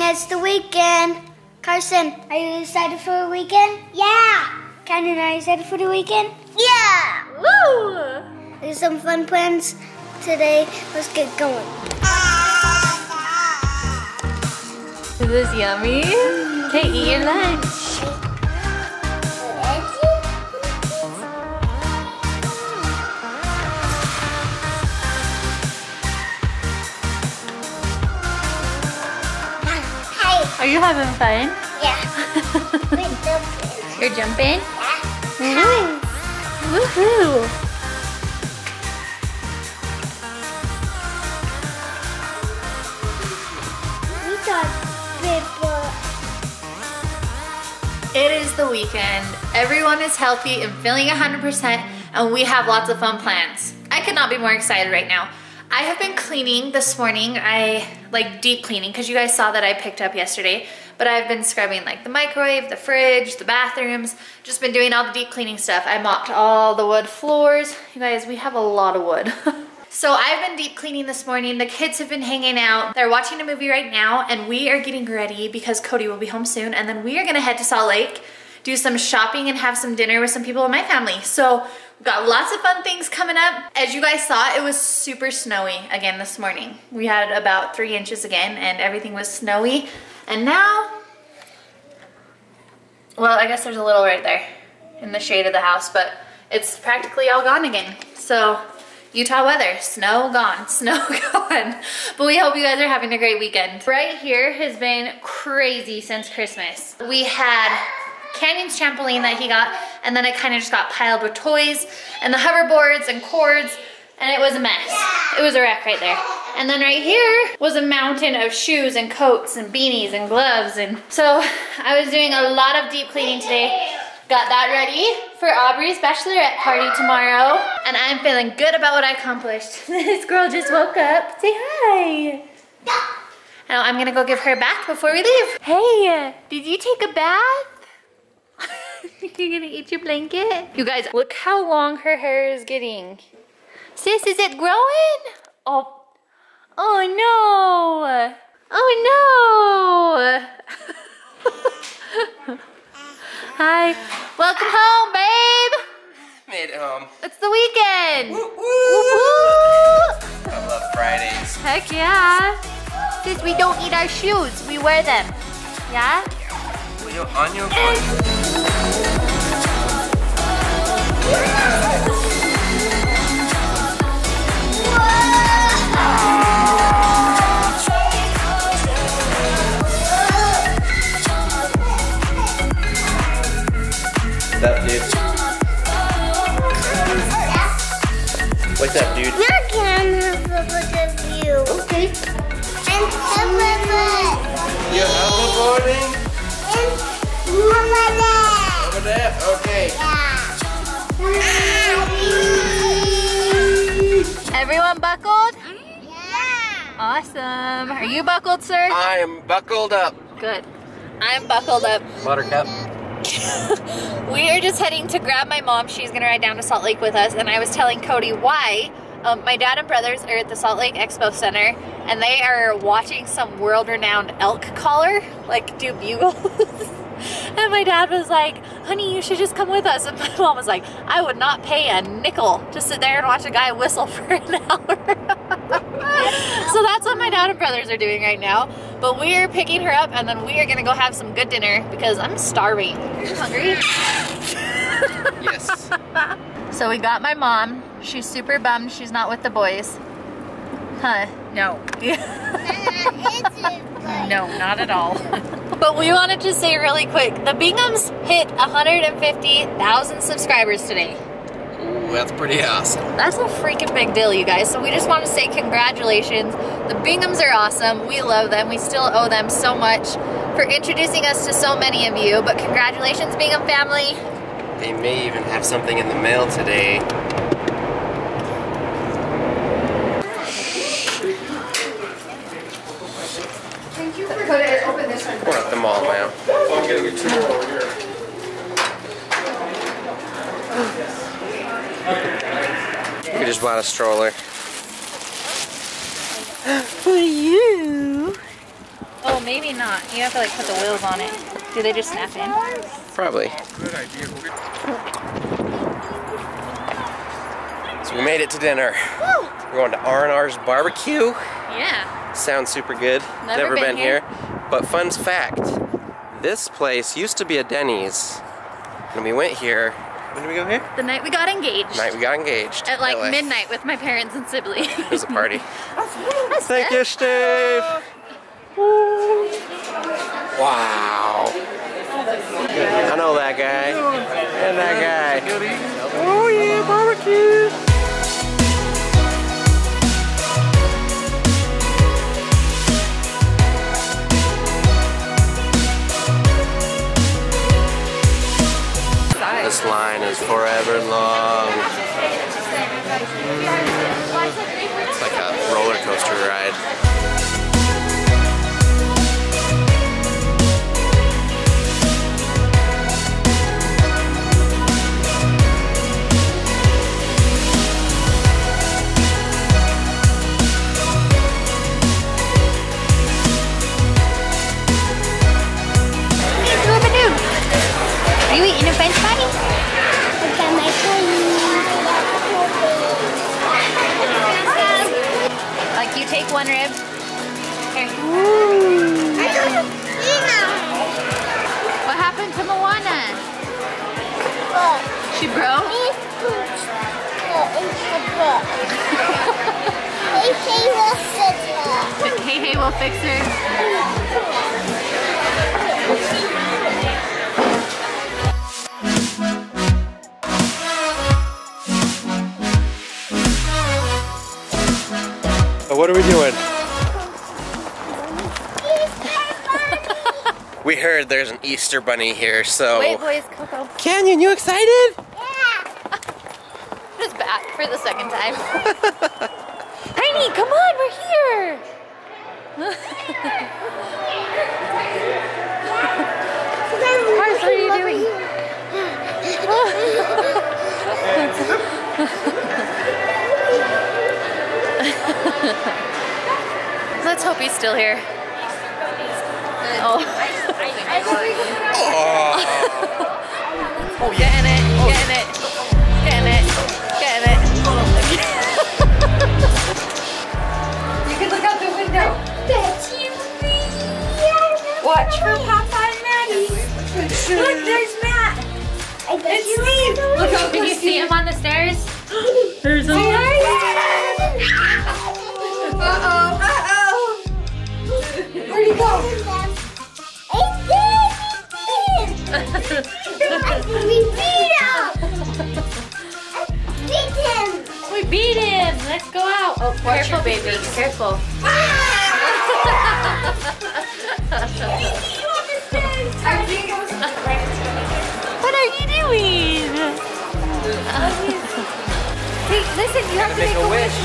It's the weekend. Carson, are you excited for the weekend? Yeah. Cannon, are you excited for the weekend? Yeah. Woo! There's some fun plans today. Let's get going. Is this yummy? Okay, eat your lunch. Are you having fun? Yeah. We're jumping. You're jumping? Yeah. Woohoo! We got paper. It is the weekend. Everyone is healthy and feeling 100%, and we have lots of fun plans. I could not be more excited right now. I have been cleaning this morning. I like deep cleaning because you guys saw that I picked up yesterday, but I've been scrubbing like the microwave, the fridge, the bathrooms, just been doing all the deep cleaning stuff. I mopped all the wood floors. You guys, we have a lot of wood. So I've been deep cleaning this morning. The kids have been hanging out. They're watching a movie right now, and we are getting ready because Cody will be home soon, and then we are gonna head to Salt Lake, do some shopping, and have some dinner with some people in my family. So we've got lots of fun things coming up. As you guys saw, it was super snowy again this morning. We had about 3 inches again, and everything was snowy. And now, well, I guess there's a little right there in the shade of the house, but it's practically all gone again. So Utah weather, snow gone, snow gone. But we hope you guys are having a great weekend. Right here has been crazy since Christmas. We had Canyon's trampoline that he got, and then it kind of just got piled with toys and the hoverboards and cords, and it was a mess. It was a wreck right there. And then right here was a mountain of shoes and coats and beanies and gloves, and so I was doing a lot of deep cleaning today. Got that ready for Aubrey's bachelorette party tomorrow, and I'm feeling good about what I accomplished. This girl just woke up. Say hi. Now I'm gonna go give her a bath before we leave. Hey, did you take a bath? You're gonna eat your blanket? You guys, look how long her hair is getting. Sis, is it growing? Oh, oh no. Oh no. Hi, welcome home, babe. Made it home. It's the weekend. Woo, woo. Woo, woo. I love Fridays. Heck yeah. Sis, we don't eat our shoes, we wear them. Yeah? Well, you're on your foot. What's up, dude? What's up, dude? Now can have a look at you. Okay. And hoverboard. You're hoverboarding? And hoverboard. Over there? Okay. Yeah. Everyone buckled? Yeah. Awesome. Are you buckled, sir? I am buckled up. Good. I'm buckled up. Buttercup. We are just heading to grab my mom. She's gonna ride down to Salt Lake with us, and I was telling Cody why. My dad and brothers are at the Salt Lake Expo Center, and they are watching some world-renowned elk collar, like do bugles. And my dad was like, honey, you should just come with us. And my mom was like, I would not pay a nickel to sit there and watch a guy whistle for an hour. So that's what my dad and brothers are doing right now. But we're picking her up, and then we are gonna go have some good dinner because I'm starving. Are you hungry? Yes. So we got my mom. She's super bummed she's not with the boys. Huh? No. No, not at all. But we wanted to say really quick, the Binghams hit 150,000 subscribers today. Ooh, that's pretty awesome. That's a freaking big deal, you guys. So we just want to say congratulations. The Binghams are awesome. We love them. We still owe them so much. for introducing us to so many of you, but congratulations being a family. They may even have something in the mail today. Thank you for going to open this one. We're at the mall now. We just bought a stroller. For you. Oh, maybe not. You have to like put the wheels on it. Do they just snap in? Probably. So we made it to dinner. We're going to R&R's BBQ. Yeah. Sounds super good. Never been here. But fun fact, this place used to be a Denny's. And we went here. When did we go here? The night we got engaged. Night we got engaged. At like midnight with my parents and siblings. It was a party. Thank you, Steve. Wow. I know that guy. And that guy. Oh yeah, barbecue. This line is forever long. It's like a roller coaster ride. Are you eating a French fry? Like you take one rib. Here. What happened to Moana? She broke? Hey, we'll fix her. What are we doing? We heard there's an Easter bunny here, so... Wait, boys, Coco. Canyon, you excited? Yeah. Just back for the second time. Tiny, come on, we're here. Cars, what are you doing? Let's hope he's still here. Oh. Oh, Getting it, getting it, getting it, getting it. You can look out the window. Watch for Papa and Maddie. Look, there's Matt. It's Steve. Look out, can you see him on the stairs? There's a Uh-oh, uh-oh. Where'd he go? We beat him! We beat him! Let's go out. Oh, careful, baby. Careful. What are you doing? Hey, listen, you have to make a wish.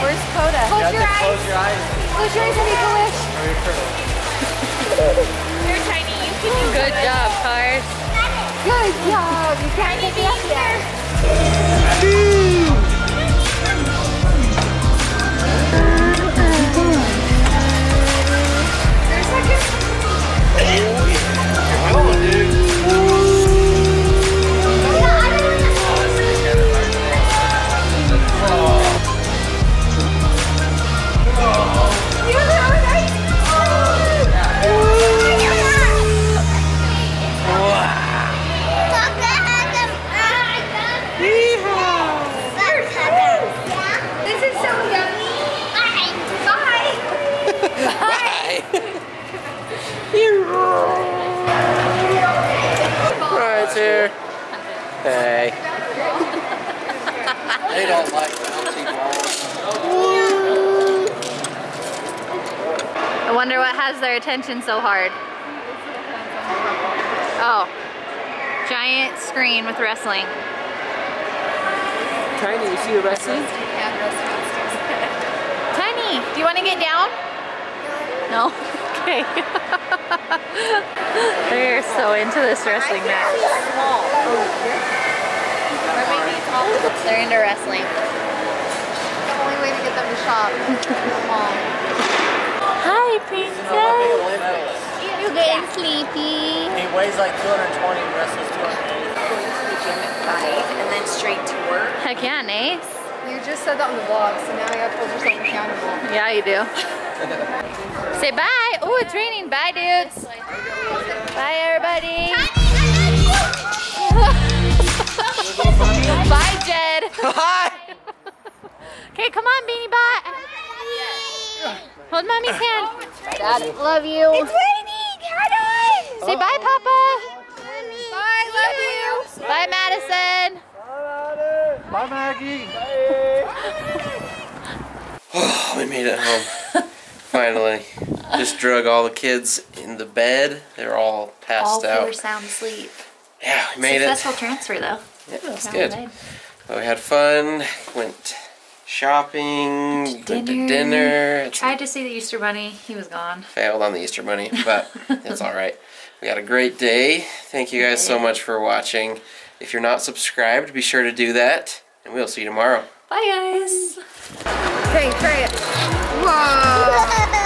Where's Coda? Close your eyes. Close your eyes. Close your eyes and make a wish. You're tiny. You can do good job, Cars. Good job. You can't get me up there. Right here. Hey. They don't like bouncy balls. I wonder what has their attention so hard. giant screen with wrestling. Tiny, you see the wrestling? Tiny, do you want to get down? No? Okay. They're so into this wrestling match. They're into wrestling. The only way to get them to shop. Hi, princess. You getting sleepy? He weighs like 220 and wrestles 280. And then straight to work. Heck yeah, nice. You just said that on the vlog, so now you have to hold yourself accountable. Yeah, you do. Say bye. Oh, it's raining. Bye, dudes. Bye, everybody. Bye, Jed. Hi! Okay, come on, Beanie Bot. Hold Mommy's hand. Dad, love you. It's raining! How do I? Say bye, Papa. Bye, love you. Bye, Madison. Bye, Maggie. Oh, we made it home. Finally. Just drug all the kids in the bed. They're all passed All out. for sound sleep. Yeah, we made Successful transfer, though. it. Yeah, that's Not good. bad. Well, we had fun. Went shopping. Went to dinner. Tried to see the Easter Bunny. He was gone. Failed on the Easter Bunny, but it's all right. We had a great day. Thank you guys so much for watching. If you're not subscribed, be sure to do that, and we'll see you tomorrow. Bye, guys. Okay, try it. Whoa.